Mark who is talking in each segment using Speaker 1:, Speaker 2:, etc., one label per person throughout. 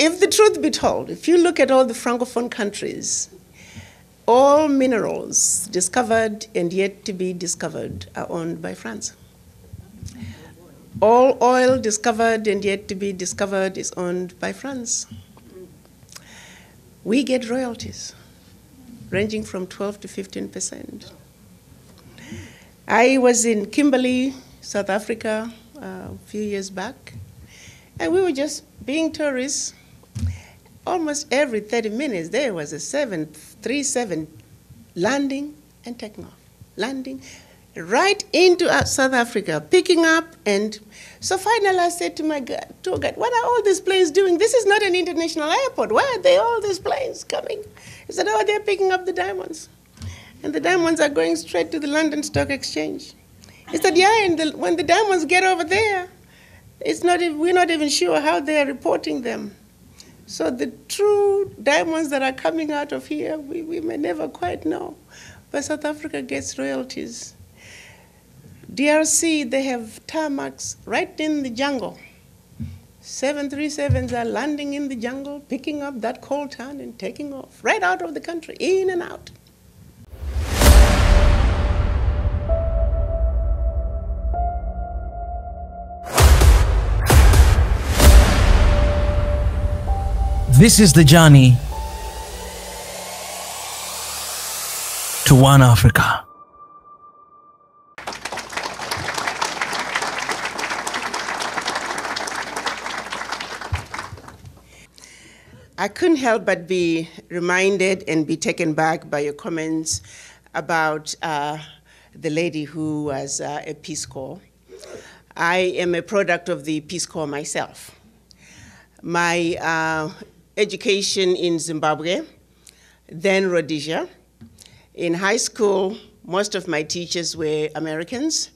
Speaker 1: if the truth be told, if you look at all the Francophone countries, all minerals discovered and yet to be discovered are owned by France. All oil discovered and yet to be discovered is owned by France. We get royalties ranging from 12 to 15%. I was in Kimberley, South Africa, a few years back, and we were just being tourists. Almost every 30 minutes, there was a 737 landing and taking off, landing right into South Africa, picking up. And so finally I said to my tour guide, what are all these planes doing? This is not an international airport. Why are they, all these planes coming? He said, oh, they're picking up the diamonds. And the diamonds are going straight to the London Stock Exchange. He said, yeah, and when the diamonds get over there, we're not even sure how they're reporting them. So the true diamonds that are coming out of here, we may never quite know. But South Africa gets royalties. DRC, they have tarmacs right in the jungle. 737s are landing in the jungle, picking up that coal ton and taking off, right out of the country, in and out.
Speaker 2: This is the journey to one Africa.
Speaker 1: I couldn't help but be reminded and be taken back by your comments about the lady who was a Peace Corps. I am a product of the Peace Corps myself. My education in Zimbabwe, then Rhodesia. In high school, most of my teachers were Americans,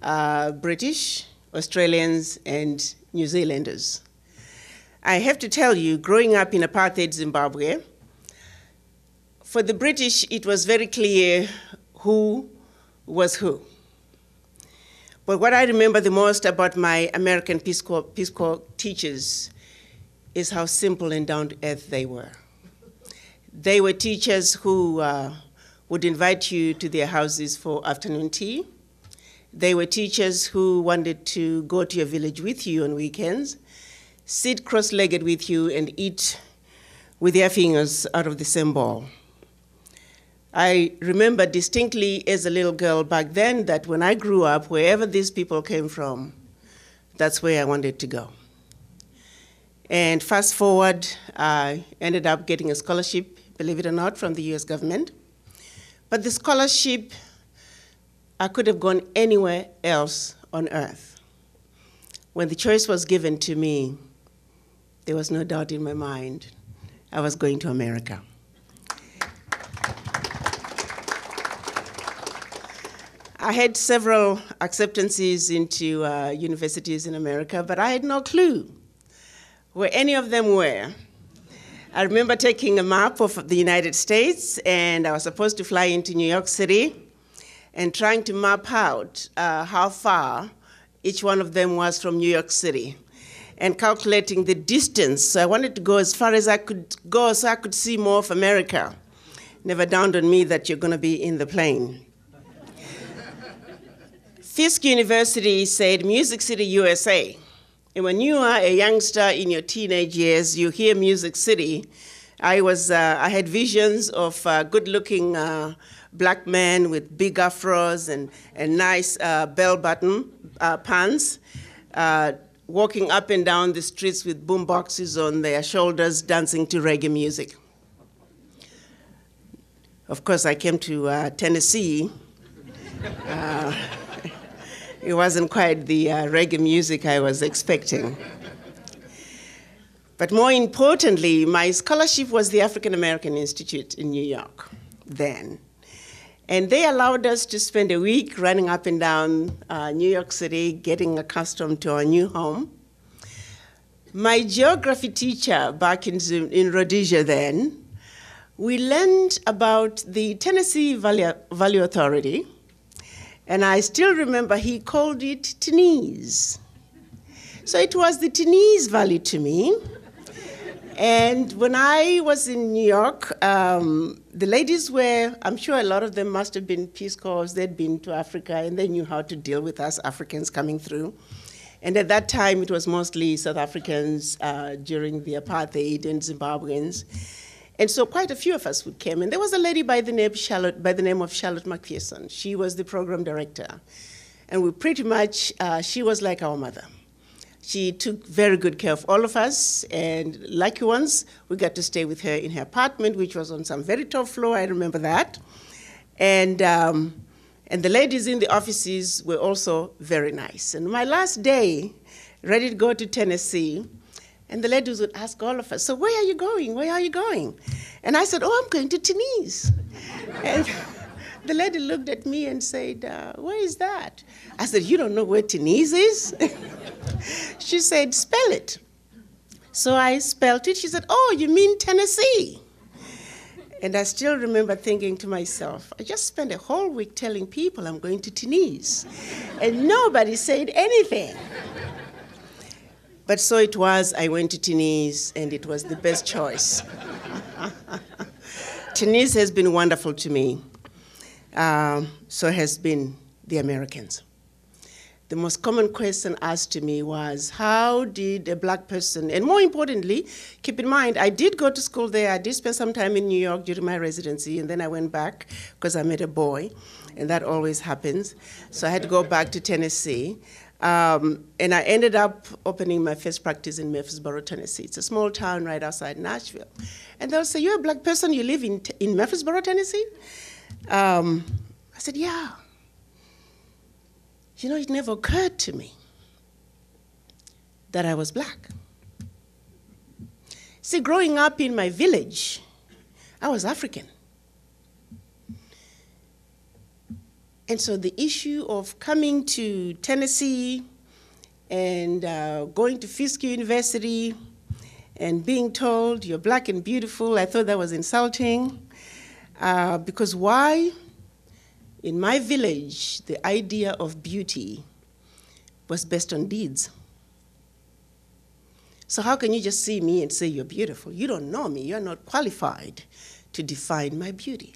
Speaker 1: British, Australians, and New Zealanders. I have to tell you, growing up in apartheid Zimbabwe, for the British, it was very clear who was who. But what I remember the most about my American Peace Corps teachers is how simple and down to earth they were. They were teachers who would invite you to their houses for afternoon tea. They were teachers who wanted to go to your village with you on weekends, sit cross-legged with you and eat with their fingers out of the same bowl. I remember distinctly as a little girl back then that when I grew up, wherever these people came from, that's where I wanted to go. And fast forward, I ended up getting a scholarship, believe it or not, from the US government. But the scholarship, I could have gone anywhere else on earth. When the choice was given to me, there was no doubt in my mind I was going to America. I had several acceptances into universities in America, but I had no clue where any of them were. I remember taking a map of the United States, and I was supposed to fly into New York City and trying to map out how far each one of them was from New York City and calculating the distance. So I wanted to go as far as I could go so I could see more of America. Never dawned on me that you're going to be in the plane. Fisk University said Music City, USA. And when you are a youngster in your teenage years, you hear Music City. I had visions of good-looking black men with big afros and nice bell-button pants, walking up and down the streets with boom boxes on their shoulders, dancing to reggae music. Of course, I came to Tennessee. It wasn't quite the reggae music I was expecting. But more importantly, my scholarship was the African American Institute in New York then. And they allowed us to spend a week running up and down New York City, getting accustomed to our new home. My geography teacher back in Rhodesia then, we learned about the Tennessee Valley Authority. And I still remember he called it Tenise. So it was the Tenise Valley to me. And when I was in New York, the ladies were, I'm sure a lot of them must have been Peace Corps. They'd been to Africa, and they knew how to deal with us Africans coming through. And at that time, it was mostly South Africans during the apartheid and Zimbabweans. And so quite a few of us would come. And there was a lady by the name of Charlotte McPherson. She was the program director. And we pretty much, she was like our mother. She took very good care of all of us, and lucky ones, we got to stay with her in her apartment, which was on some very top floor, I remember that. And the ladies in the offices were also very nice. And my last day, ready to go to Tennessee, and the ladies would ask all of us, so where are you going? Where are you going? And I said, oh, I'm going to Tunis. And the lady looked at me and said, where is that? I said, you don't know where Tunis is? She said, spell it. So I spelled it. She said, oh, you mean Tennessee? And I still remember thinking to myself, I just spent a whole week telling people I'm going to Tunis, and nobody said anything. But so it was, I went to Tunis, and it was the best choice. Tunis has been wonderful to me. So has been the Americans. The most common question asked to me was, how did a black person, and more importantly, keep in mind, I did go to school there. I did spend some time in New York during my residency, and then I went back because I met a boy, and that always happens. So I had to go back to Tennessee. And I ended up opening my first practice in Murfreesboro, Tennessee. It's a small town right outside Nashville. And they'll say, you're a black person, you live in Murfreesboro, Tennessee? I said, yeah. You know, it never occurred to me that I was black. See, growing up in my village, I was African. And so the issue of coming to Tennessee and going to Fisk University and being told you're black and beautiful, I thought that was insulting. Because why? In my village, the idea of beauty was based on deeds. So how can you just see me and say you're beautiful? You don't know me. You're not qualified to define my beauty.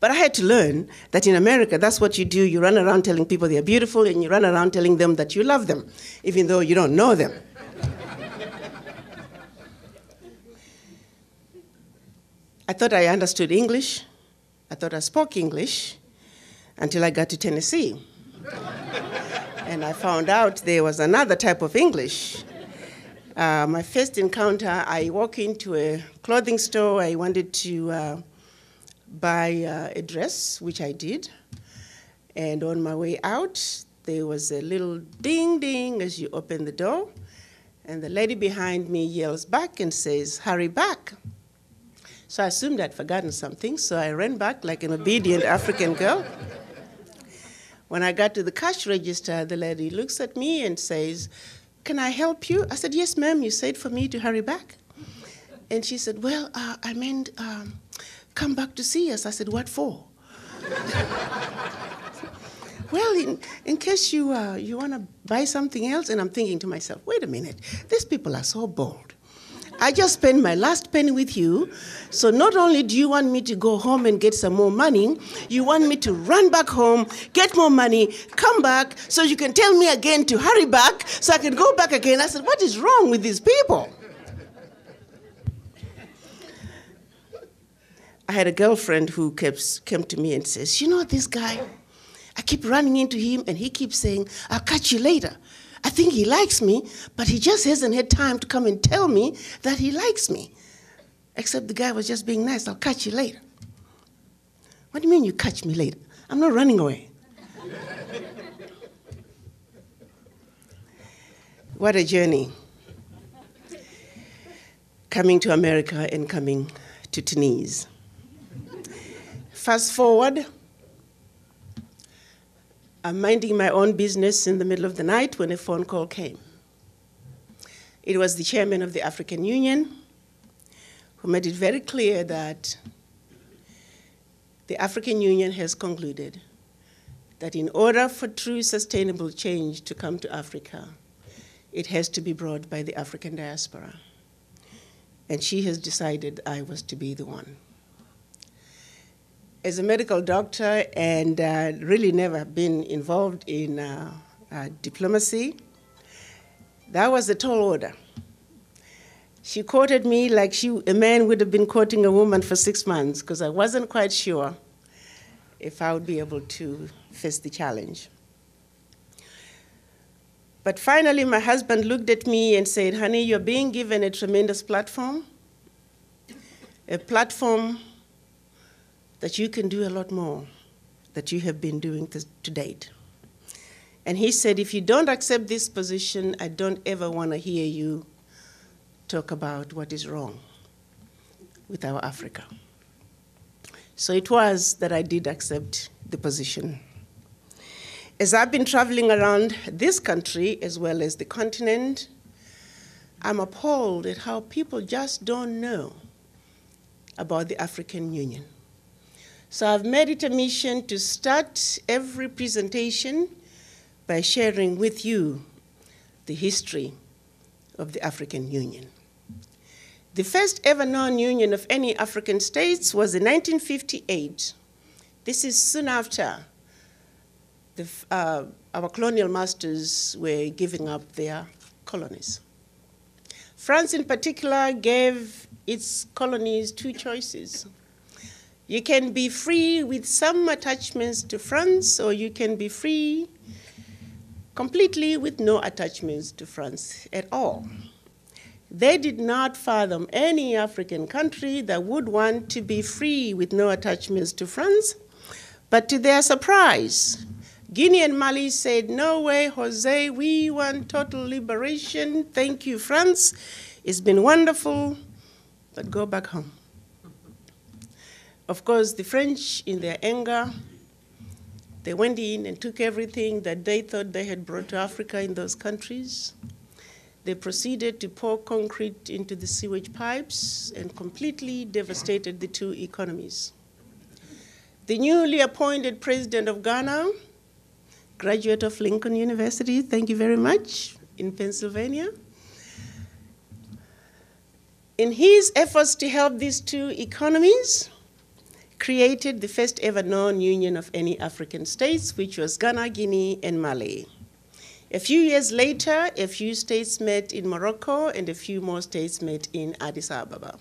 Speaker 1: But I had to learn that in America, that's what you do. You run around telling people they're beautiful, and you run around telling them that you love them, even though you don't know them. I thought I understood English. I thought I spoke English until I got to Tennessee. And I found out there was another type of English. My first encounter, I walked into a clothing store. I wanted to buy a dress, which I did. And on my way out, there was a little ding ding as you open the door. And the lady behind me yells back and says, hurry back. So I assumed I'd forgotten something, so I ran back like an obedient African girl. When I got to the cash register, the lady looks at me and says, can I help you? I said, yes, ma'am, you said for me to hurry back. And she said, well, I meant come back to see us. I said, what for? Well, in case you want to buy something else. And I'm thinking to myself, wait a minute, these people are so bold. I just spent my last penny with you, so not only do you want me to go home and get some more money, you want me to run back home, get more money, come back, so you can tell me again to hurry back, so I can go back again. I said, what is wrong with these people? I had a girlfriend who came to me and says, you know this guy? I keep running into him, and he keeps saying, I'll catch you later. I think he likes me, but he just hasn't had time to come and tell me that he likes me. Except the guy was just being nice. I'll catch you later. What do you mean you catch me later? I'm not running away. What a journey. Coming to America and coming to Tunis. Fast forward. I'm minding my own business in the middle of the night when a phone call came. It was the chairman of the African Union who made it very clear that the African Union has concluded that in order for true sustainable change to come to Africa, it has to be brought by the African diaspora. and she has decided I was to be the one. As a medical doctor and really never been involved in diplomacy, that was a tall order. She courted me like a man would have been courting a woman for 6 months, because I wasn't quite sure if I would be able to face the challenge. But finally, my husband looked at me and said, honey, you're being given a tremendous platform, a platform that you can do a lot more that you have been doing to date. And he said, if you don't accept this position, I don't ever want to hear you talk about what is wrong with our Africa. So it was that I did accept the position. As I've been traveling around this country as well as the continent, I'm appalled at how people just don't know about the African Union. So I've made it a mission to start every presentation by sharing with you the history of the African Union. The first ever non-union of any African states was in 1958. This is soon after our colonial masters were giving up their colonies. France in particular gave its colonies 2 choices. You can be free with some attachments to France, or you can be free completely with no attachments to France at all. They did not fathom any African country that would want to be free with no attachments to France. But to their surprise, Guinea and Mali said, no way, Jose, we want total liberation. Thank you, France. It's been wonderful, but go back home. Of course, the French, in their anger, they went in and took everything that they thought they had brought to Africa in those countries. They proceeded to pour concrete into the sewage pipes and completely devastated the 2 economies. The newly appointed president of Ghana, graduate of Lincoln University, thank you very much, in Pennsylvania. In his efforts to help these 2 economies, created the first ever non-union of any African states, which was Ghana, Guinea, and Mali. A few years later, a few states met in Morocco, and a few more states met in Addis Ababa.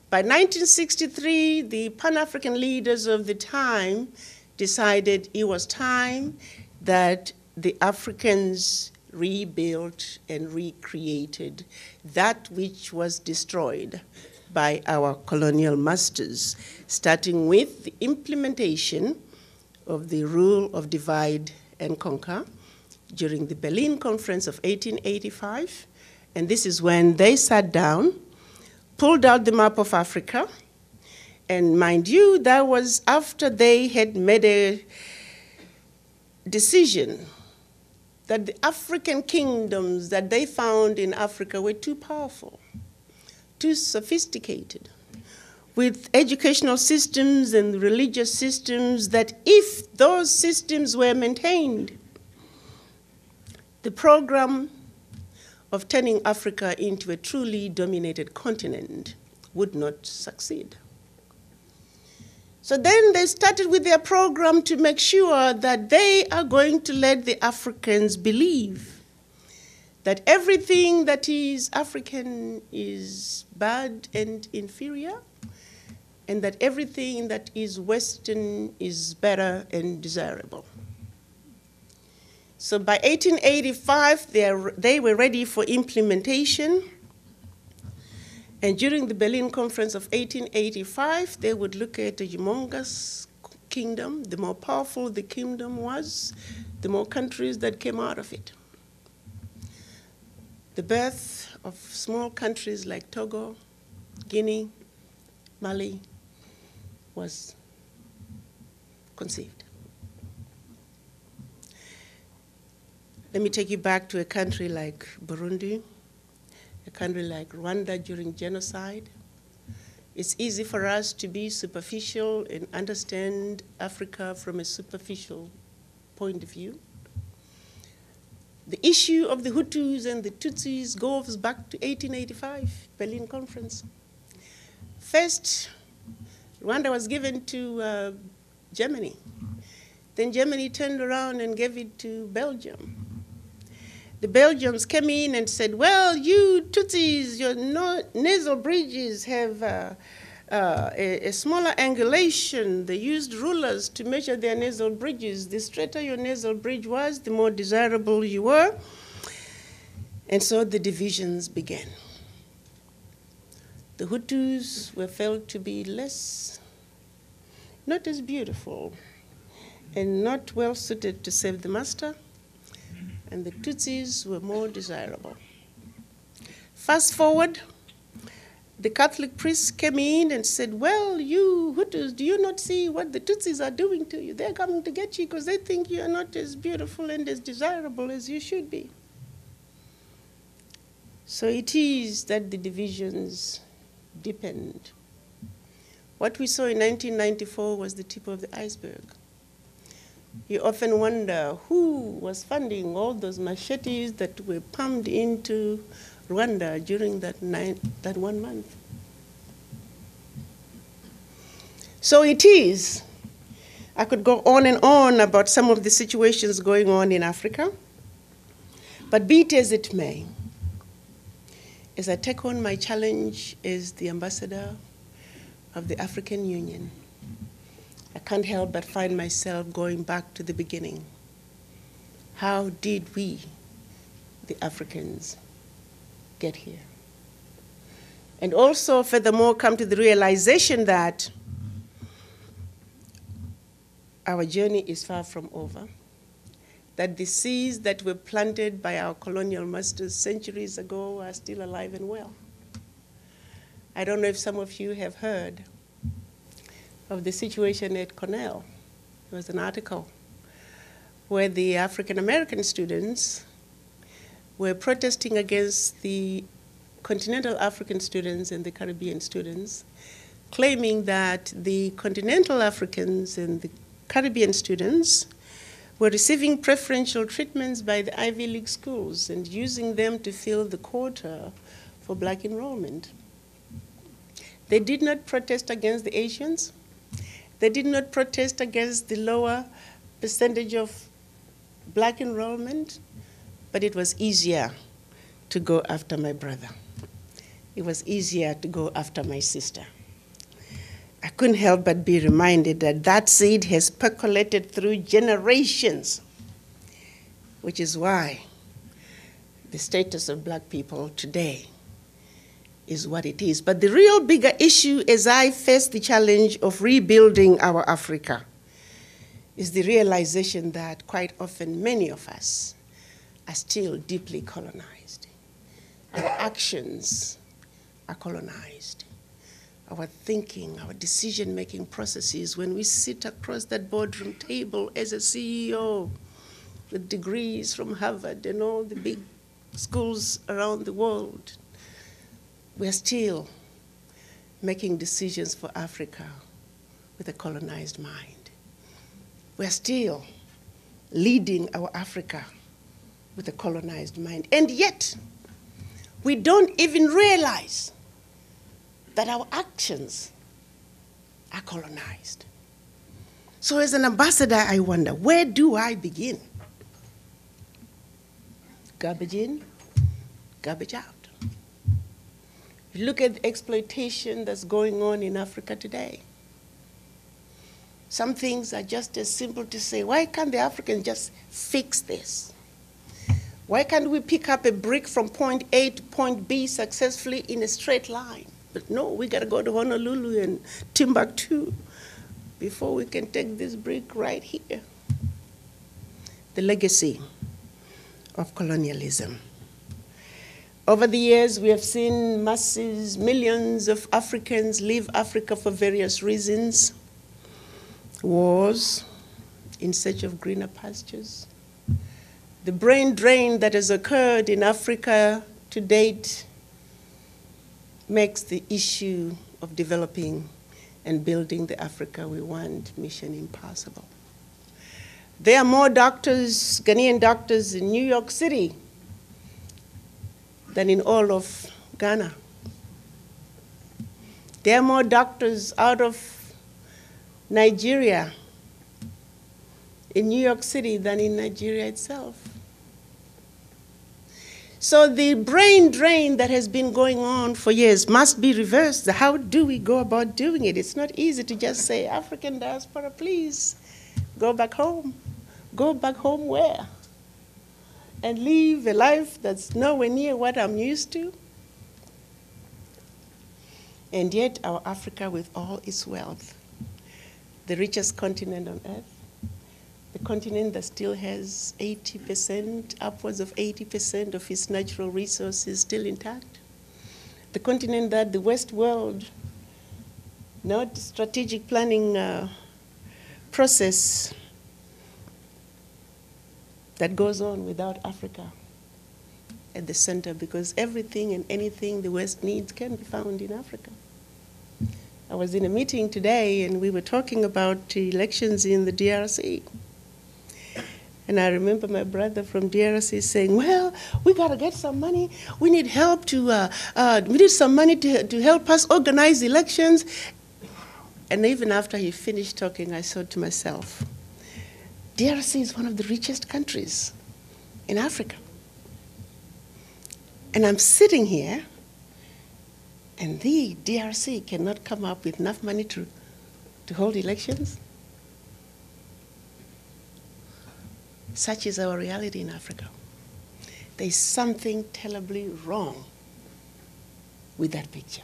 Speaker 1: By 1963, the Pan-African leaders of the time decided it was time that the Africans rebuilt and recreated that which was destroyed by our colonial masters, starting with the implementation of the rule of divide and conquer during the Berlin Conference of 1885. And this is when they sat down, pulled out the map of Africa, and mind you, that was after they had made a decision that the African kingdoms that they found in Africa were too powerful, too sophisticated, with educational systems and religious systems, that if those systems were maintained, the program of turning Africa into a truly dominated continent would not succeed. So then they started with their program to make sure that they are going to let the Africans believe that everything that is African is bad and inferior, and that everything that is Western is better and desirable. So by 1885, they were ready for implementation. And during the Berlin Conference of 1885, they would look at a humongous kingdom. The more powerful the kingdom was, the more countries that came out of it. The birth of small countries like Togo, Guinea, Mali was conceived. Let me take you back to a country like Burundi, a country like Rwanda during genocide. It's easy for us to be superficial and understand Africa from a superficial point of view. The issue of the Hutus and the Tutsis goes back to 1885, Berlin Conference. First, Rwanda was given to Germany. Then Germany turned around and gave it to Belgium. The Belgians came in and said, well, you Tutsis, your nasal bridges have a smaller angulation. They used rulers to measure their nasal bridges. The straighter your nasal bridge was, the more desirable you were. And so the divisions began. The Hutus were felt to be not as beautiful, and not well suited to serve the master, and the Tutsis were more desirable. Fast forward, the Catholic priests came in and said, well, you Hutus, do you not see what the Tutsis are doing to you? They're coming to get you because they think you are not as beautiful and as desirable as you should be. So it is that the divisions deepened. What we saw in 1994 was the tip of the iceberg. You often wonder who was funding all those machetes that were pumped into Rwanda during that 1 month. So it is. I could go on and on about some of the situations going on in Africa, but be it as it may, as I take on my challenge as the ambassador of the African Union, I can't help but find myself going back to the beginning. How did we, the Africans, get here? And also, furthermore, come to the realization that our journey is far from over, that the seeds that were planted by our colonial masters centuries ago are still alive and well. I don't know if some of you have heard of the situation at Cornell. There was an article where the African-American students were protesting against the continental African students and the Caribbean students, claiming that the continental Africans and the Caribbean students were receiving preferential treatments by the Ivy League schools and using them to fill the quota for black enrollment. They did not protest against the Asians. They did not protest against the lower percentage of black enrollment, but it was easier to go after my brother. It was easier to go after my sister. I couldn't help but be reminded that that seed has percolated through generations, which is why the status of black people today is what it is. But the real bigger issue as I face the challenge of rebuilding our Africa is the realization that quite often many of us are still deeply colonized. Our actions are colonized. Our thinking, our decision-making processes, when we sit across that boardroom table as a CEO with degrees from Harvard and all the big schools around the world, we are still making decisions for Africa with a colonized mind. We are still leading our Africa with a colonized mind. And yet, we don't even realize that our actions are colonized. So as an ambassador, I wonder, where do I begin? Garbage in, garbage out. You look at the exploitation that's going on in Africa today. Some things are just as simple to say, why can't the Africans just fix this? Why can't we pick up a brick from point A to point B successfully in a straight line? But no, we gotta go to Honolulu and Timbuktu before we can take this brick right here. The legacy of colonialism. Over the years, we have seen masses, millions of Africans leave Africa for various reasons. Wars, in search of greener pastures. The brain drain that has occurred in Africa to date makes the issue of developing and building the Africa we want mission impossible. There are more doctors, Ghanaian doctors in New York City than in all of Ghana. There are more doctors out of Nigeria in New York City than in Nigeria itself. So the brain drain that has been going on for years must be reversed. How do we go about doing it? It's not easy to just say, African diaspora, please, go back home. Go back home where? And live a life that's nowhere near what I'm used to. And yet our Africa, with all its wealth, the richest continent on earth, the continent that still has 80%, upwards of 80% of its natural resources still intact. The continent that the West world, not strategic planning process that goes on without Africa at the center, because everything and anything the West needs can be found in Africa. I was in a meeting today and we were talking about elections in the DRC. And I remember my brother from DRC saying, well, we got to get some money. We need help to, we need some money to help us organize elections. And even after he finished talking, I thought to myself, DRC is one of the richest countries in Africa. And I'm sitting here, and the DRC cannot come up with enough money to hold elections. Such is our reality in Africa. There's something terribly wrong with that picture.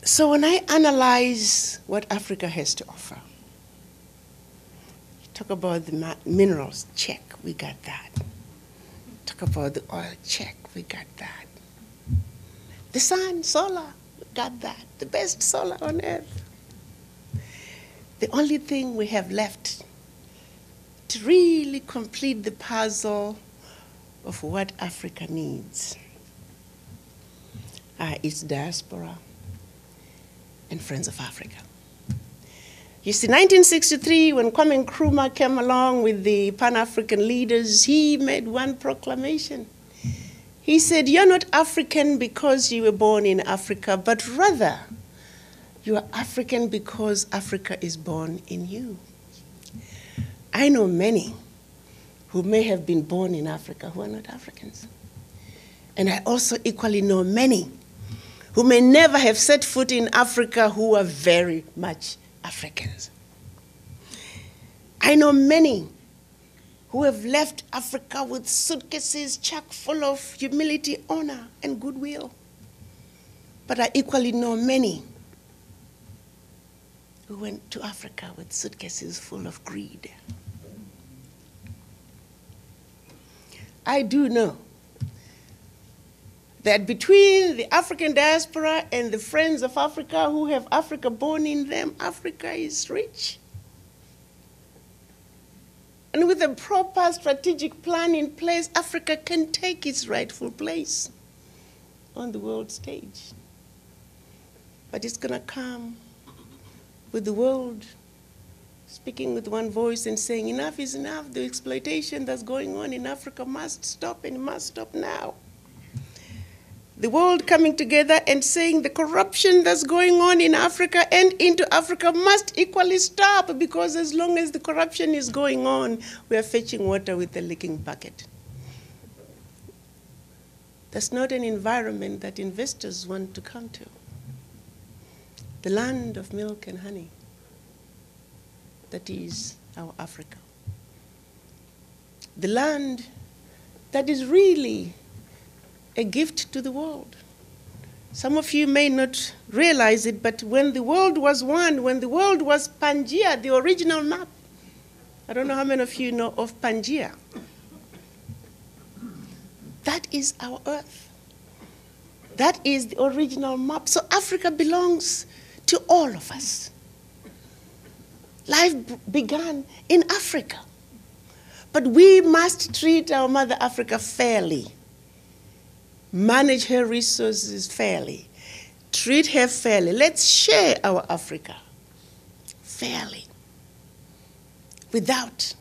Speaker 1: So when I analyze what Africa has to offer, talk about the minerals, check, we got that. Talk about the oil, check, we got that. The sun, solar, we got that. The best solar on earth. The only thing we have left to really complete the puzzle of what Africa needs is diaspora and Friends of Africa. You see, 1963, when Kwame Nkrumah came along with the Pan-African leaders, he made one proclamation. He said, you're not African because you were born in Africa, but rather, you are African because Africa is born in you. I know many who may have been born in Africa who are not Africans. And I also equally know many who may never have set foot in Africa who are very much Africans. I know many who have left Africa with suitcases chock full of humility, honor, and goodwill. But I equally know many who went to Africa with suitcases full of greed. I do know that between the African diaspora and the Friends of Africa who have Africa born in them, Africa is rich. And with a proper strategic plan in place, Africa can take its rightful place on the world stage. But it's going to come with the world speaking with one voice and saying, enough is enough. The exploitation that's going on in Africa must stop, and it must stop now. The world coming together and saying the corruption that's going on in Africa and into Africa must equally stop, because as long as the corruption is going on, we are fetching water with a leaking bucket. That's not an environment that investors want to come to. The land of milk and honey, that is our Africa. The land that is really a gift to the world. Some of you may not realize it, but when the world was one, when the world was Pangaea, the original map, I don't know how many of you know of Pangaea. That is our earth. That is the original map. So Africa belongs to all of us. Life began in Africa. But we must treat our Mother Africa fairly, manage her resources fairly, treat her fairly. Let's share our Africa fairly without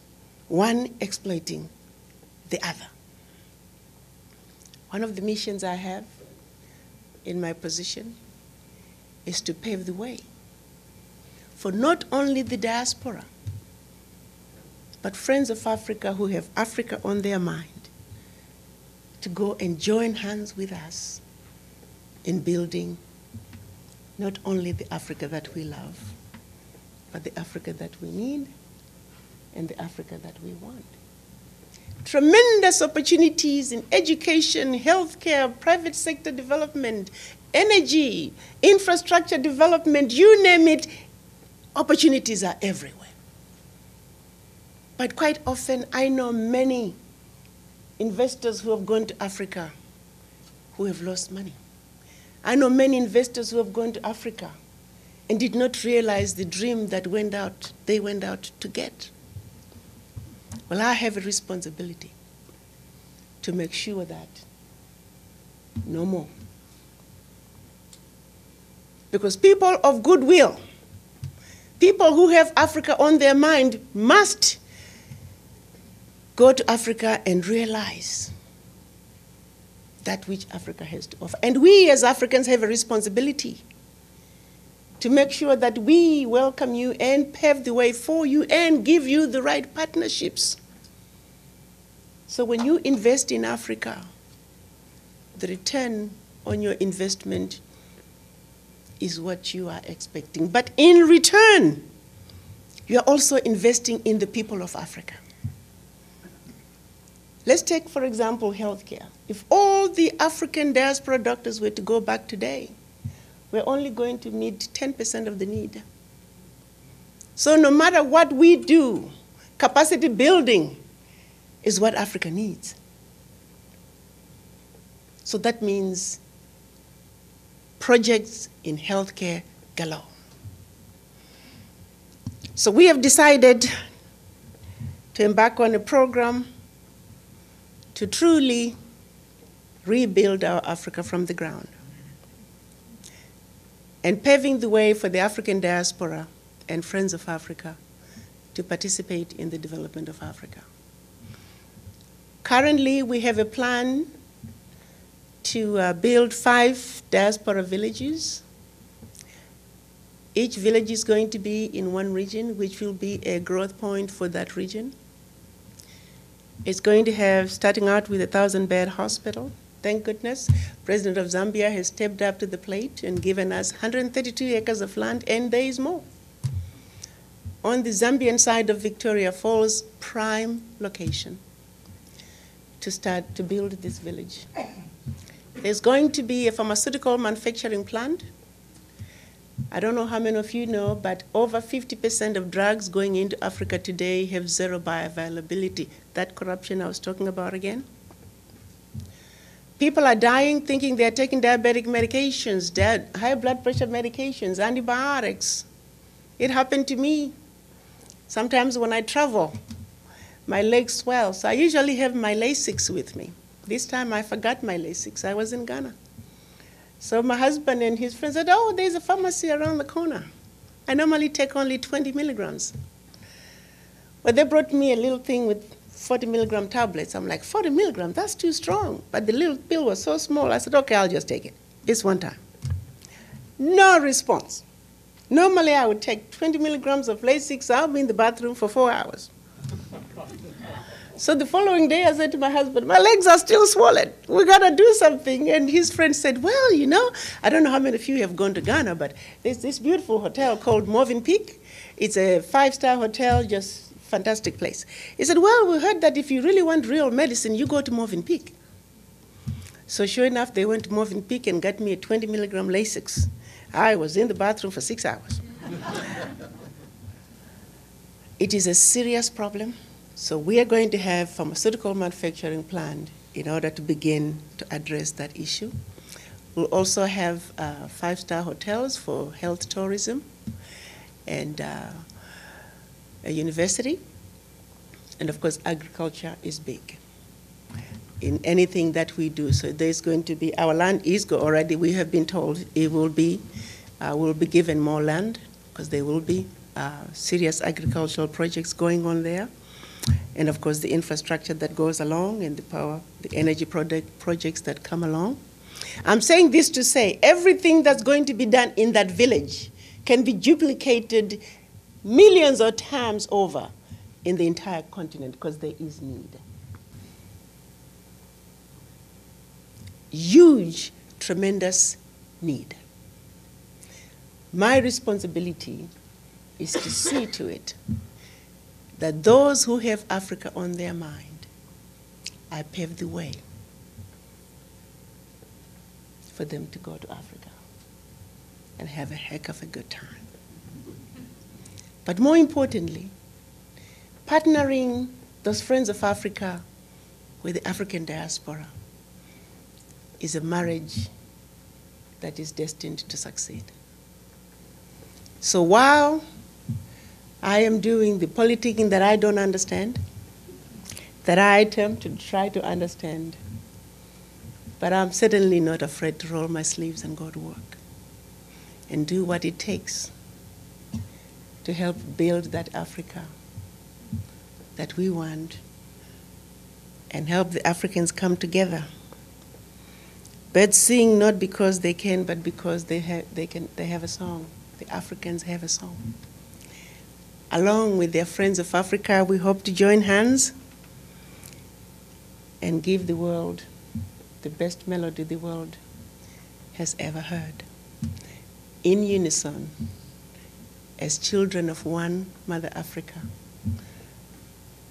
Speaker 1: one exploiting the other. One of the missions I have in my position is to pave the way for not only the diaspora, but friends of Africa who have Africa on their mind to go and join hands with us in building not only the Africa that we love, but the Africa that we need and the Africa that we want. Tremendous opportunities in education, healthcare, private sector development, energy, infrastructure development, you name it, opportunities are everywhere. But quite often, I know many investors who have gone to Africa who have lost money. I know many investors who have gone to Africa and did not realize the dream that they went out to get. Well, I have a responsibility to make sure that no more. Because people of goodwill, people who have Africa on their mind must go to Africa and realize that which Africa has to offer. And we as Africans have a responsibility to make sure that we welcome you and pave the way for you and give you the right partnerships. So when you invest in Africa, the return on your investment is what you are expecting. But in return, you are also investing in the people of Africa. Let's take, for example, healthcare. If all the African diaspora doctors were to go back today, we're only going to meet 10% of the need. So no matter what we do, capacity building is what Africa needs. So that means projects in healthcare galore. So we have decided to embark on a program to truly rebuild our Africa from the ground and paving the way for the African diaspora and Friends of Africa to participate in the development of Africa. Currently, we have a plan to build 5 diaspora villages. Each village is going to be in one region, which will be a growth point for that region. It's going to have, starting out with a 1,000-bed hospital. Thank goodness, President of Zambia has stepped up to the plate and given us 132 acres of land, and there is more. On the Zambian side of Victoria Falls, prime location to start to build this village. There's going to be a pharmaceutical manufacturing plant. I don't know how many of you know, but over 50% of drugs going into Africa today have zero bioavailability. That corruption I was talking about again. People are dying thinking they're taking diabetic medications, high blood pressure medications, antibiotics. It happened to me. Sometimes when I travel, my legs swell. So I usually have my Lasix with me. This time I forgot my Lasix. I was in Ghana. So my husband and his friends said, oh, there's a pharmacy around the corner. I normally take only 20 milligrams. But they brought me a little thing with 40 milligram tablets. I'm like, 40 milligrams, that's too strong. But the little pill was so small, I said, okay, I'll just take it. It's one time. No response. Normally I would take 20 milligrams of Lasix, I'll be in the bathroom for 4 hours. So the following day, I said to my husband, my legs are still swollen. We got to do something. And his friend said, well, you know, I don't know how many of you have gone to Ghana, but there's this beautiful hotel called Movenpick. It's a 5-star hotel, just fantastic place. He said, well, we heard that if you really want real medicine, you go to Movenpick. So sure enough, they went to Movenpick and got me a 20 milligram Lasix. I was in the bathroom for 6 hours. It is a serious problem. So we are going to have pharmaceutical manufacturing plant in order to begin to address that issue. We'll also have 5-star hotels for health tourism and a university. And of course, agriculture is big. in anything that we do. So there's going to be, our land is already, we have been told it will be, we'll be given more land, because there will be serious agricultural projects going on there. And of course the infrastructure that goes along and the energy projects that come along. I'm saying this to say everything that's going to be done in that village can be duplicated millions of times over in the entire continent, because there is need. Huge, tremendous need. My responsibility is to see to it that those who have Africa on their mind, I pave the way for them to go to Africa and have a heck of a good time. But more importantly, partnering those friends of Africa with the African diaspora is a marriage that is destined to succeed. So while I am doing the politicking that I don't understand, that I attempt to try to understand, but I'm certainly not afraid to roll my sleeves and go to work and do what it takes to help build that Africa that we want and help the Africans come together. Birds sing not because they can, but because they have a song. The Africans have a song. Along with their friends of Africa, we hope to join hands and give the world the best melody the world has ever heard. In unison, as children of one Mother Africa,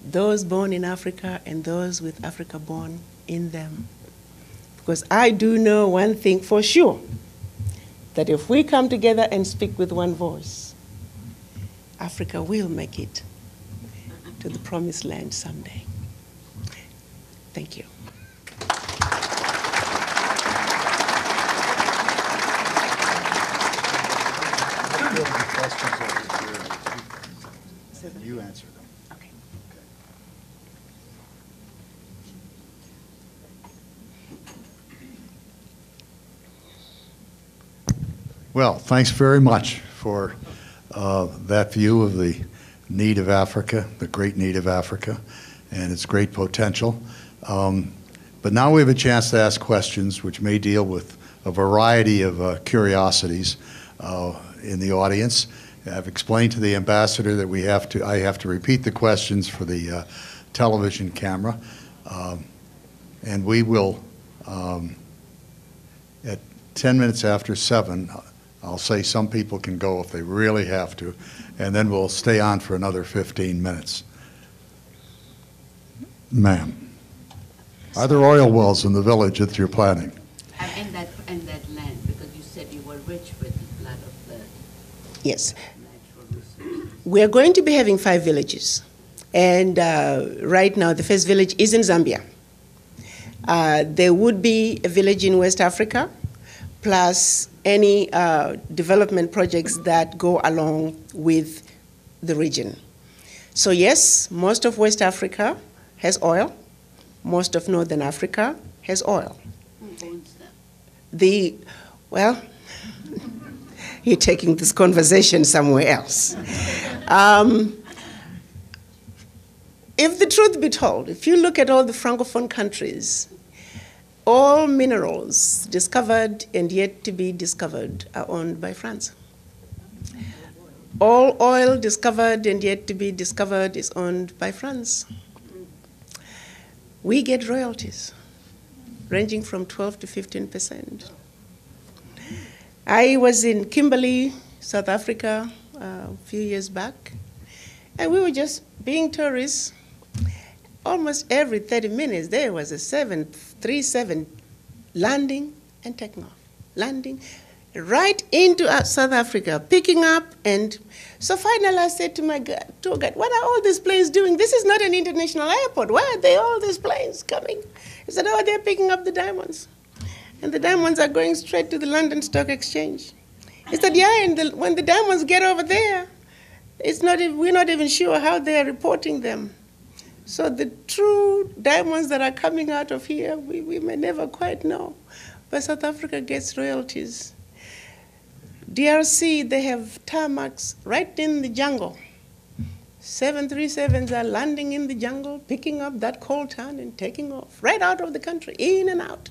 Speaker 1: those born in Africa and those with Africa born in them. Because I do know one thing for sure, that if we come together and speak with one voice, Africa will make it to the promised land someday. Thank you.
Speaker 3: You answer them.
Speaker 1: Okay.
Speaker 3: Well, thanks very much for that view of the need of Africa, the great need of Africa, and its great potential. But now we have a chance to ask questions which may deal with a variety of curiosities in the audience. I've explained to the ambassador that I have to repeat the questions for the television camera, and we will, at 10 minutes after 7, I'll say some people can go if they really have to, and then we'll stay on for another 15 minutes. Ma'am, are there oil wells in the village that you're planning?
Speaker 4: And that land, because you said you were rich with the blood of the
Speaker 1: Yes.
Speaker 4: natural resources.
Speaker 1: We're going to be having 5 villages. And right now, the first village is in Zambia. There would be a village in West Africa, plus any development projects that go along with the region. So yes, most of West Africa has oil. Most of Northern Africa has oil.
Speaker 4: Who owns them?
Speaker 1: Well, you're taking this conversation somewhere else. If the truth be told, if you look at all the Francophone countries, all minerals discovered and yet to be discovered are owned by France. All oil discovered and yet to be discovered is owned by France. We get royalties ranging from 12 to 15%. I was in Kimberley, South Africa, a few years back, and we were just being tourists. Almost every 30 minutes, there was a 737 landing and taking off, landing right into South Africa, picking up. And so finally I said to my tour guide, what are all these planes doing? This is not an international airport. Why are they all these planes coming? He said, oh, they're picking up the diamonds. And the diamonds are going straight to the London Stock Exchange. He said, yeah, and when the diamonds get over there, we're not even sure how they're reporting them. So the true diamonds that are coming out of here, we may never quite know. But South Africa gets royalties. DRC, they have tarmacs right in the jungle. 737s are landing in the jungle, picking up that coltan and taking off, right out of the country, in and out.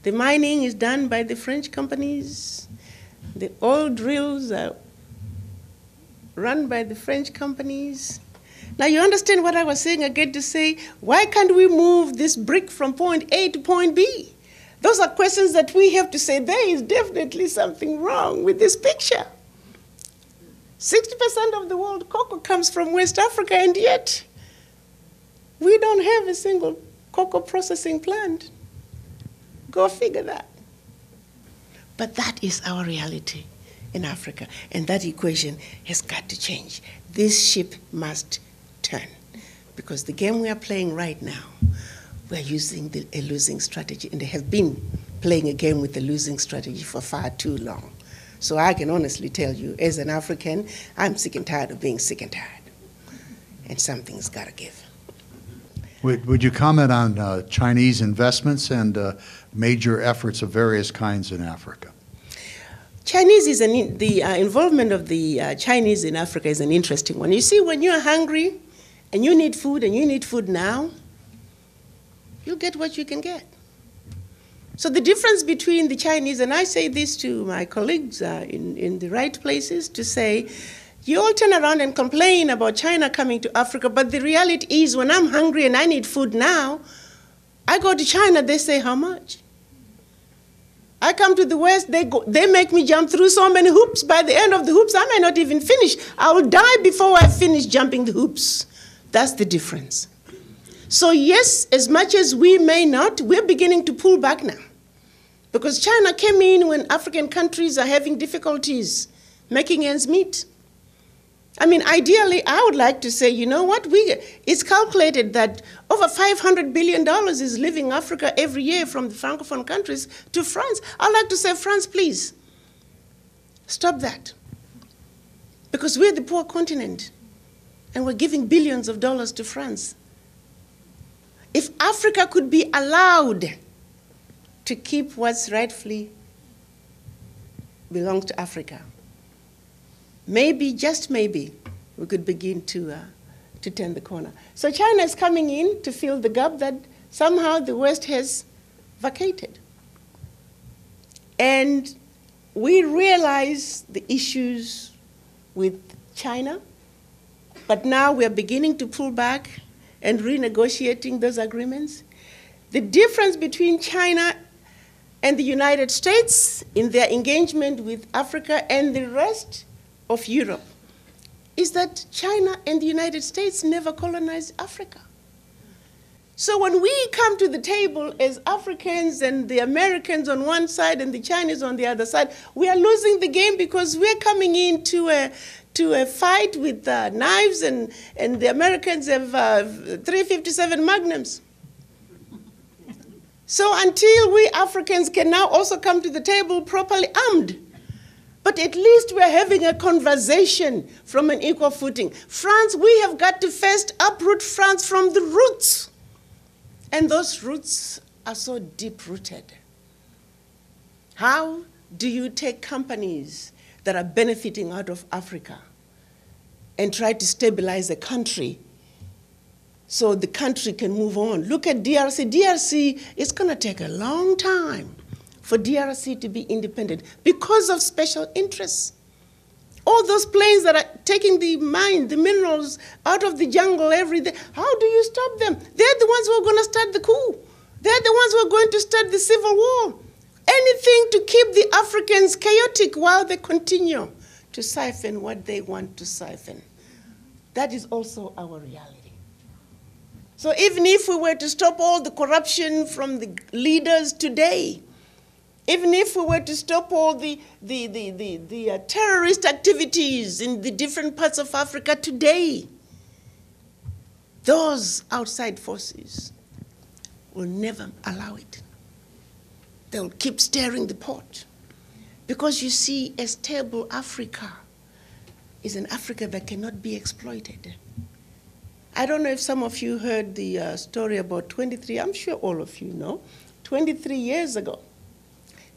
Speaker 1: The mining is done by the French companies. The oil drills are run by the French companies. Now you understand what I was saying again to say, why can't we move this brick from point A to point B? Those are questions that we have to say, there is definitely something wrong with this picture. 60% of the world cocoa comes from West Africa, and yet we don't have a single cocoa processing plant. Go figure that. But that is our reality in Africa, and that equation has got to change. This ship must turn, because the game we are playing right now, we are using a losing strategy, and they have been playing a game with a losing strategy for far too long. So I can honestly tell you, as an African, I'm sick and tired of being sick and tired, and something's got to give.
Speaker 3: Would you comment on Chinese investments and major efforts of various kinds in Africa?
Speaker 1: Chinese is the involvement of the Chinese in Africa is an interesting one. You see, when you're hungry and you need food now, you'll get what you can get. So the difference between the Chinese, and I say this to my colleagues in the right places, to say, you all turn around and complain about China coming to Africa, but the reality is when I'm hungry and I need food now, I go to China, they say, how much? I come to the West, they make me jump through so many hoops. By the end of the hoops, I may not even finish. I will die before I finish jumping the hoops. That's the difference. So yes, as much as we may not, we're beginning to pull back now. Because China came in when African countries are having difficulties making ends meet. I mean, ideally, I would like to say, you know what, it's calculated that over $500 billion is leaving Africa every year from the Francophone countries to France. I'd like to say, France, please, stop that. Because we're the poor continent, and we're giving billions of dollars to France. If Africa could be allowed to keep what's rightfully belongs to Africa, maybe, just maybe, we could begin to turn the corner. So China is coming in to fill the gap that somehow the West has vacated. And we realize the issues with China, but now we are beginning to pull back and renegotiating those agreements. The difference between China and the United States in their engagement with Africa and the rest of Europe is that China and the United States never colonized Africa. So when we come to the table as Africans and the Americans on one side and the Chinese on the other side, we are losing the game because we're coming into a fight with knives, and the Americans have 357 Magnums. So until we Africans can now also come to the table properly armed, but at least we're having a conversation from an equal footing. France, we have got to first uproot France from the roots. And those roots are so deep-rooted. How do you take companies that are benefiting out of Africa and try to stabilize a country so the country can move on? Look at DRC. DRC, it's going to take a long time for DRC to be independent because of special interests. All those planes that are taking the mine, the minerals out of the jungle every day, how do you stop them? They're the ones who are going to start the coup. They're the ones who are going to start the civil war. Anything to keep the Africans chaotic while they continue to siphon what they want to siphon. That is also our reality. So even if we were to stop all the corruption from the leaders today, even if we were to stop all the terrorist activities in the different parts of Africa today, those outside forces will never allow it. They'll keep stirring the pot. Because you see, a stable Africa is an Africa that cannot be exploited. I don't know if some of you heard the story about 23, I'm sure all of you know, 23 years ago,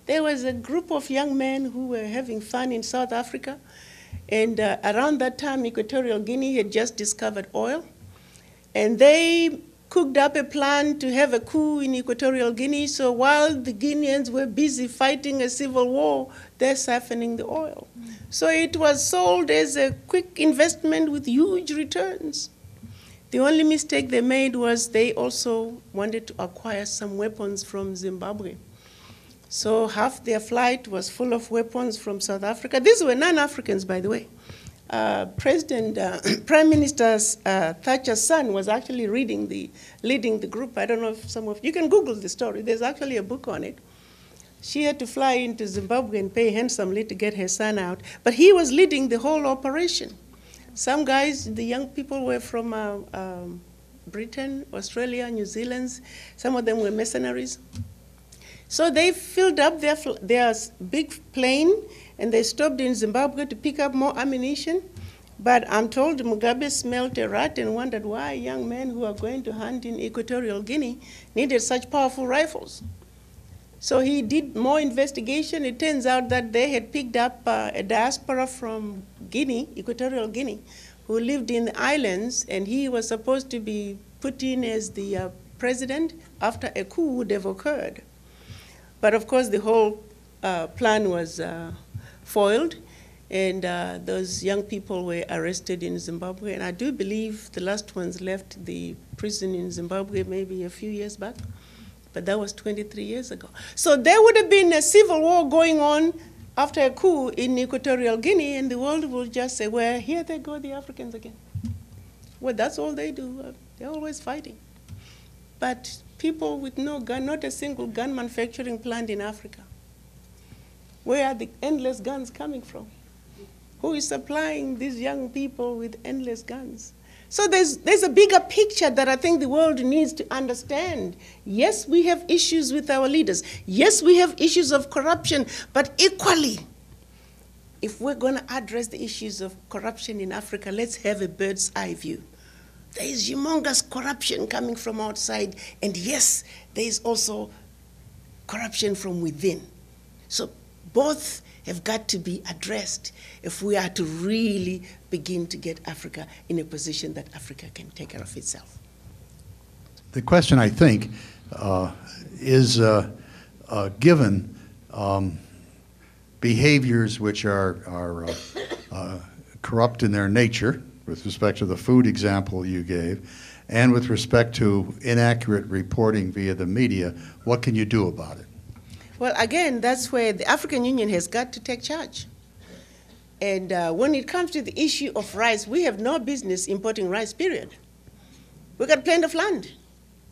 Speaker 1: there was a group of young men who were having fun in South Africa, and around that time, Equatorial Guinea had just discovered oil, and they cooked up a plan to have a coup in Equatorial Guinea, so while the Guineans were busy fighting a civil war, they're siphoning the oil. So it was sold as a quick investment with huge returns. The only mistake they made was they also wanted to acquire some weapons from Zimbabwe. So half their flight was full of weapons from South Africa. These were non-Africans, by the way. Prime Minister Thatcher's son was actually leading the group. I don't know if some of you can Google the story. There's actually a book on it. She had to fly into Zimbabwe and pay handsomely to get her son out. But he was leading the whole operation. Some guys, the young people were from Britain, Australia, New Zealand. Some of them were mercenaries. So they filled up their big plane, and they stopped in Zimbabwe to pick up more ammunition. But I'm told Mugabe smelled a rat and wondered why young men who are going to hunt in Equatorial Guinea needed such powerful rifles. So he did more investigation. It turns out that they had picked up a diaspora from Guinea, Equatorial Guinea, who lived in the islands, and he was supposed to be put in as the president after a coup would have occurred. But of course, the whole plan was foiled, and those young people were arrested in Zimbabwe. And I do believe the last ones left the prison in Zimbabwe maybe a few years back, but that was 23 years ago. So there would have been a civil war going on after a coup in Equatorial Guinea, and the world will just say, well, here they go, the Africans again. Well, that's all they do. They're always fighting. But people with no gun, not a single gun manufacturing plant in Africa. Where are the endless guns coming from? Who is supplying these young people with endless guns? So there's a bigger picture that I think the world needs to understand. Yes, we have issues with our leaders. Yes, we have issues of corruption, but equally, if we're going to address the issues of corruption in Africa, let's have a bird's eye view. There is humongous corruption coming from outside, and yes, there is also corruption from within. So both have got to be addressed if we are to really begin to get Africa in a position that Africa can take care of itself.
Speaker 3: The question, I think, is given behaviors which are corrupt in their nature, with respect to the food example you gave, and with respect to inaccurate reporting via the media, what can you do about it?
Speaker 1: Well, again, that's where the African Union has got to take charge. And when it comes to the issue of rice, we have no business importing rice, period. We've got plenty of land.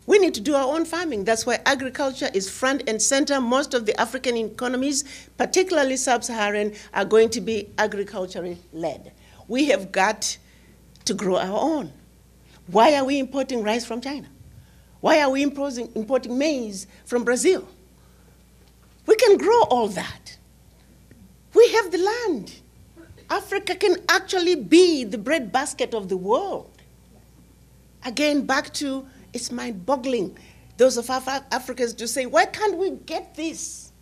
Speaker 1: We need to do our own farming. That's why agriculture is front and center. Most of the African economies, particularly sub-Saharan, are going to be agriculturally led. We have got to grow our own. Why are we importing rice from China? Why are we importing maize from Brazil? We can grow all that. We have the land. Africa can actually be the breadbasket of the world. Again, back to, it's mind-boggling, those of Africans to say, why can't we get this?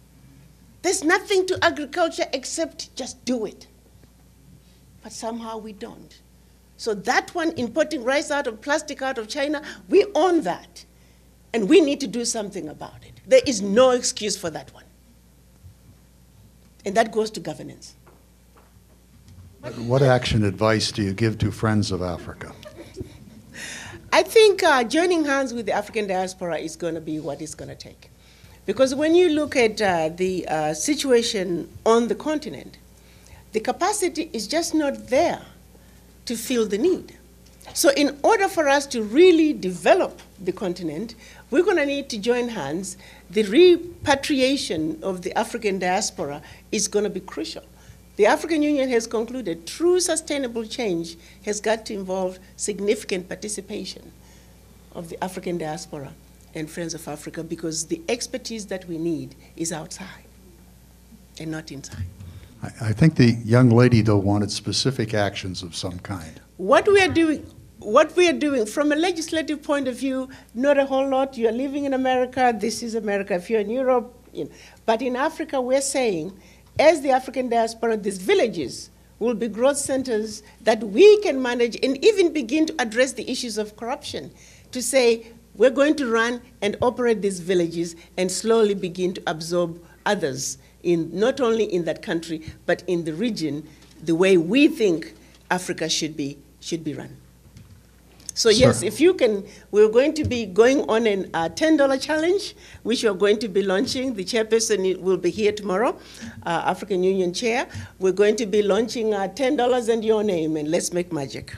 Speaker 1: There's nothing to agriculture except just do it. But somehow we don't. So that one, importing rice out of plastic out of China, we own that. And we need to do something about it. There is no excuse for that one. And that goes to governance.
Speaker 3: What action advice do you give to friends of Africa?
Speaker 1: I think joining hands with the African diaspora is going to be what it's going to take. Because when you look at the situation on the continent, the capacity is just not there to fill the need. So in order for us to really develop the continent, we're going to need to join hands. The repatriation of the African diaspora is going to be crucial. The African Union has concluded true sustainable change has got to involve significant participation of the African diaspora and Friends of Africa, because the expertise that we need is outside and not inside.
Speaker 3: I think the young lady, though, wanted specific actions of some kind.
Speaker 1: What we are doing, what we are doing from a legislative point of view, not a whole lot. You are living in America, this is America. If you're in Europe, you know. But in Africa, we're saying, as the African diaspora, these villages will be growth centers that we can manage and even begin to address the issues of corruption. To say, we're going to run and operate these villages and slowly begin to absorb others, not only in that country, but in the region, the way we think Africa should be run. So yes, if you can, we're going to be going on a $10 challenge, which we're going to be launching. The chairperson will be here tomorrow, African Union chair. We're going to be launching $10 and your name, and let's make magic.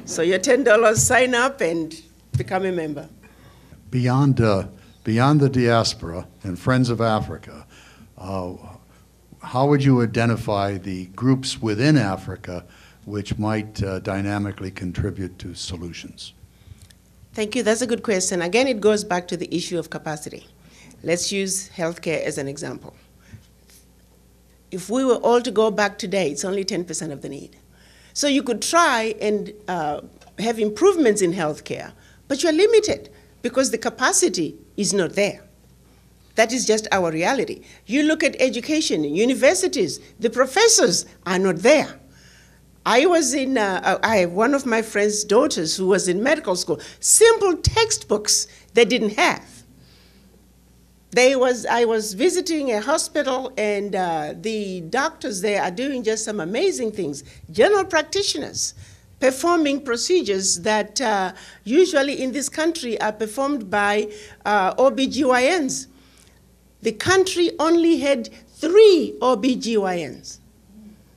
Speaker 1: So your $10, sign up and become a member.
Speaker 3: Beyond the diaspora and Friends of Africa, how would you identify the groups within Africa which might dynamically contribute to solutions?
Speaker 1: Thank you. That's a good question. Again, it goes back to the issue of capacity. Let's use healthcare as an example. If we were all to go back today, it's only 10% of the need. So you could try and have improvements in healthcare, but you're limited because the capacity is not there. That is just our reality. You look at education, universities, the professors are not there. I was in, I have one of my friend's daughters who was in medical school. Simple textbooks they didn't have. I was visiting a hospital, and the doctors there are doing just some amazing things. General practitioners performing procedures that usually in this country are performed by OBGYNs. The country only had 3 OBGYNs.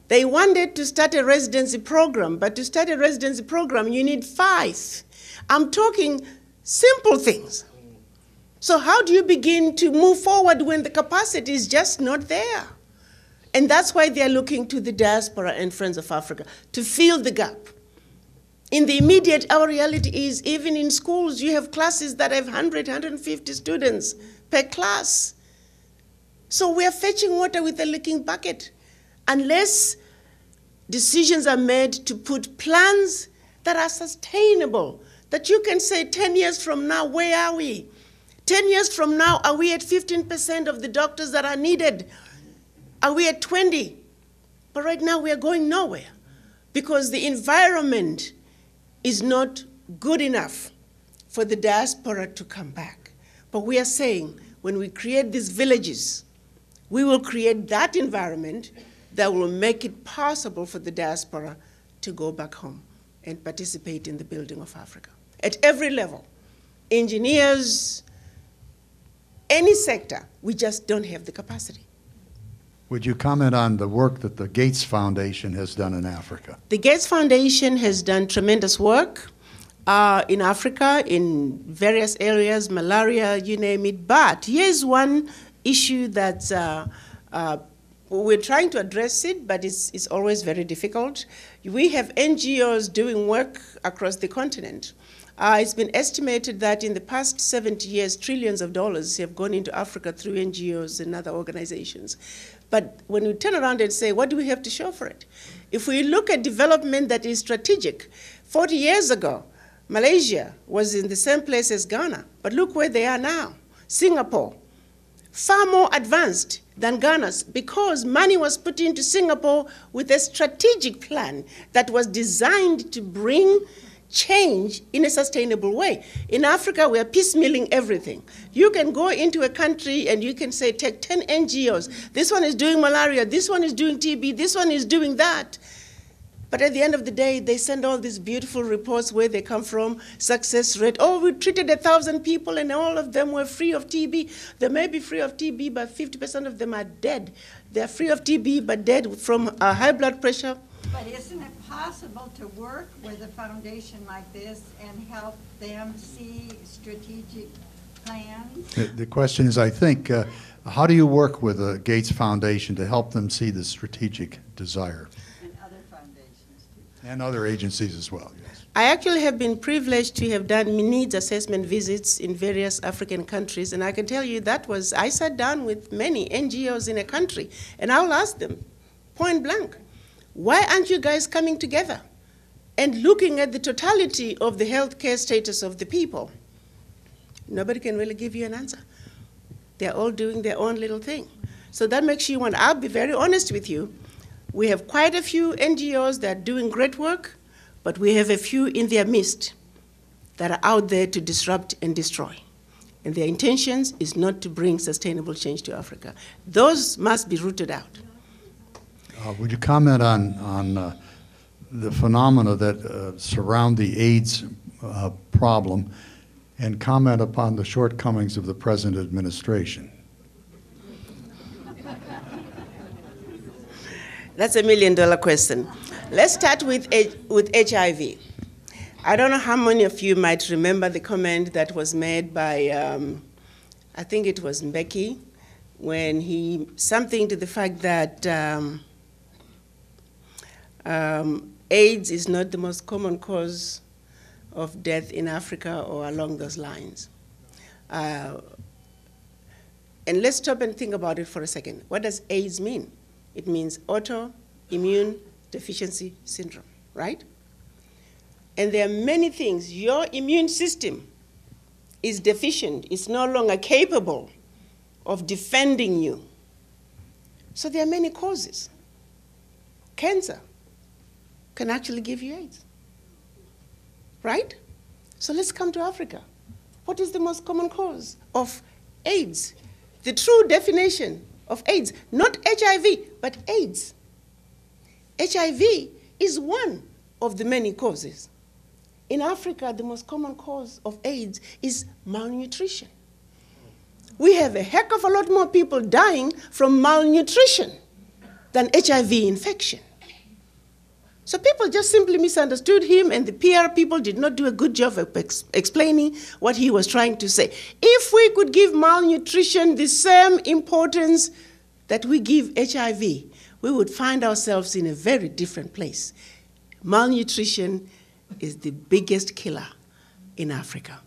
Speaker 1: They wanted to start a residency program, but to start a residency program, you need 5. I'm talking simple things. So how do you begin to move forward when the capacity is just not there? And that's why they're looking to the diaspora and Friends of Africa to fill the gap. In the immediate, our reality is even in schools, you have classes that have 100, 150 students per class. So we are fetching water with a leaking bucket. Unless decisions are made to put plans that are sustainable, that you can say 10 years from now, where are we? 10 years from now, are we at 15% of the doctors that are needed? Are we at 20? But right now we are going nowhere because the environment is not good enough for the diaspora to come back. But we are saying when we create these villages, we will create that environment that will make it possible for the diaspora to go back home and participate in the building of Africa. At every level, engineers, any sector, we just don't have the capacity.
Speaker 3: Would you comment on the work that the Gates Foundation has done in Africa?
Speaker 1: The Gates Foundation has done tremendous work in Africa, in various areas, malaria, you name it. But here's one issue that we're trying to address it, but it's always very difficult. We have NGOs doing work across the continent. It's been estimated that in the past 70 years, trillions of dollars have gone into Africa through NGOs and other organizations. But when we turn around and say, what do we have to show for it? If we look at development that is strategic, 40 years ago, Malaysia was in the same place as Ghana, but look where they are now. Singapore, far more advanced than Ghana's because money was put into Singapore with a strategic plan that was designed to bring change in a sustainable way. In Africa, we are piecemealing everything. You can go into a country and you can say, take 10 NGOs. This one is doing malaria, this one is doing TB, this one is doing that. But at the end of the day, they send all these beautiful reports where they come from, success rate. Oh, we treated 1,000 people and all of them were free of TB. They may be free of TB, but 50% of them are dead. They're free of TB, but dead from high blood pressure.
Speaker 5: But isn't it possible to work with a foundation like this and help them see strategic plans?
Speaker 3: The question is, I think, how do you work with the Gates Foundation to help them see the strategic desire?
Speaker 5: And other foundations too.
Speaker 3: And other agencies as well, yes.
Speaker 1: I actually have been privileged to have done needs assessment visits in various African countries, and I can tell you I sat down with many NGOs in a country, and I'll ask them, point blank, why aren't you guys coming together and looking at the totality of the healthcare status of the people, nobody can really give you an answer. They're all doing their own little thing. So that makes you want, I'll be very honest with you, we have quite a few NGOs that are doing great work, but we have a few in their midst that are out there to disrupt and destroy. And their intentions is not to bring sustainable change to Africa. Those must be rooted out.
Speaker 3: Would you comment on the phenomena that surround the AIDS problem, and comment upon the shortcomings of the present administration?
Speaker 1: That's $1 million question. Let's start with HIV. I don't know how many of you might remember the comment that was made by, I think it was Mbeki, when he, something to the fact that AIDS is not the most common cause of death in Africa or along those lines. And let's stop and think about it for a second. What does AIDS mean? It means autoimmune deficiency syndrome, right? And there are many things. Your immune system is deficient. It's no longer capable of defending you. So there are many causes. Cancer can actually give you AIDS, right? So let's come to Africa. What is the most common cause of AIDS? The true definition of AIDS, not HIV, but AIDS. HIV is one of the many causes. In Africa, the most common cause of AIDS is malnutrition. We have a heck of a lot more people dying from malnutrition than HIV infection. So people just simply misunderstood him, and the PR people did not do a good job of explaining what he was trying to say. If we could give malnutrition the same importance that we give HIV, we would find ourselves in a very different place. Malnutrition is the biggest killer in Africa.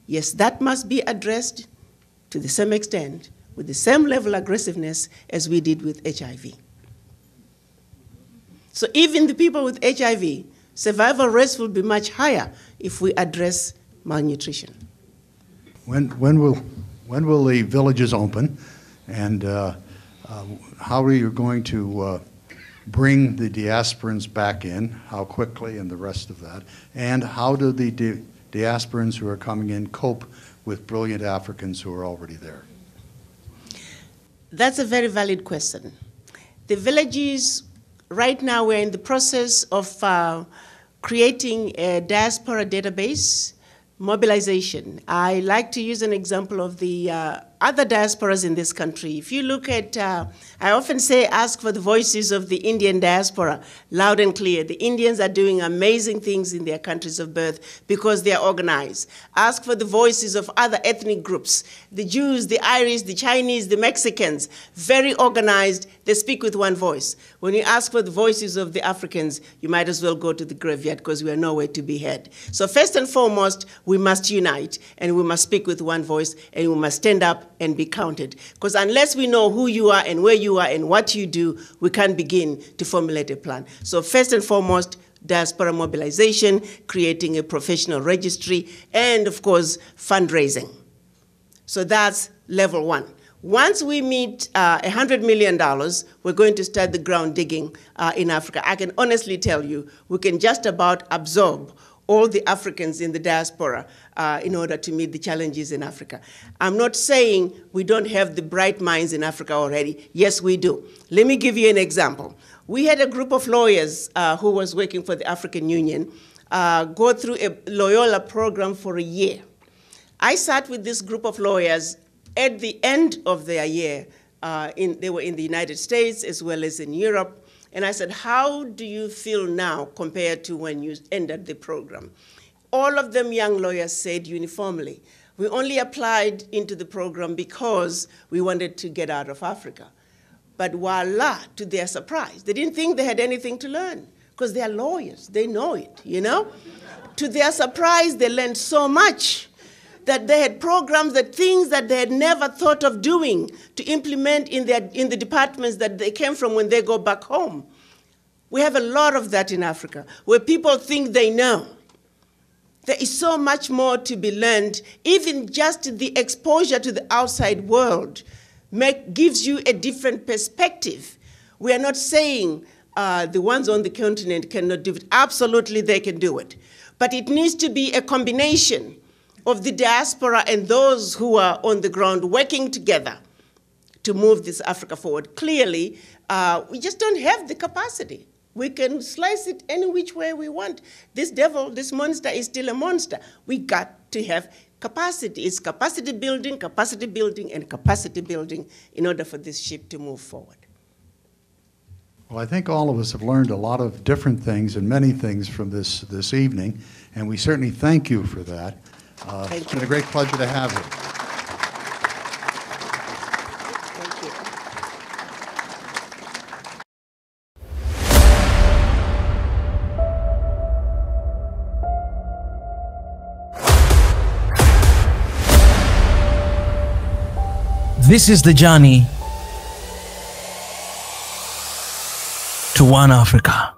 Speaker 1: Yes, that must be addressed to the same extent, with the same level of aggressiveness as we did with HIV. So even the people with HIV, survival rates will be much higher if we address malnutrition.
Speaker 3: When will the villages open, and how are you going to bring the diasporans back in, how quickly, and the rest of that? And how do the diasporans who are coming in cope with brilliant Africans who are already there?
Speaker 1: That's a very valid question. The villages, right now we're in the process of creating a diaspora database, mobilization. I like to use an example of the other diasporas in this country. If you look at, I often say, ask for the voices of the Indian diaspora, loud and clear. The Indians are doing amazing things in their countries of birth because they are organized. Ask for the voices of other ethnic groups, the Jews, the Irish, the Chinese, the Mexicans, very organized. They speak with one voice. When you ask for the voices of the Africans, you might as well go to the graveyard because we are nowhere to be heard. So first and foremost, we must unite, and we must speak with one voice, and we must stand up and be counted. Because unless we know who you are and where you are and what you do, we can't begin to formulate a plan. So first and foremost, diaspora mobilization, creating a professional registry, and of course, fundraising. So that's level one. Once we meet $100 million, we're going to start the ground digging in Africa. I can honestly tell you, we can just about absorb all the Africans in the diaspora in order to meet the challenges in Africa. I'm not saying we don't have the bright minds in Africa already. Yes, we do. Let me give you an example. We had a group of lawyers who was working for the African Union go through a Loyola program for a year. I sat with this group of lawyers at the end of their year. They were in the United States as well as in Europe. And I said, how do you feel now compared to when you ended the program? All of them young lawyers said uniformly, we only applied into the program because we wanted to get out of Africa. But voila, to their surprise, they didn't think they had anything to learn because they are lawyers, they know it, you know? To their surprise, they learned so much that they had programs, that things that they had never thought of doing to implement in the departments that they came from when they go back home. We have a lot of that in Africa, where people think they know. There is so much more to be learned. Even just the exposure to the outside world gives you a different perspective. We are not saying the ones on the continent cannot do it. Absolutely, they can do it. But it needs to be a combination of the diaspora and those who are on the ground working together to move this Africa forward. Clearly, we just don't have the capacity. We can slice it any which way we want. This devil, this monster is still a monster. We got to have capacity. It's capacity building, and capacity building in order for this ship to move forward.
Speaker 3: Well, I think all of us have learned a lot of different things and many things from this evening, and we certainly thank you for that. It's been a great pleasure to have you.
Speaker 1: Thank you.
Speaker 2: This is the journey to one Africa.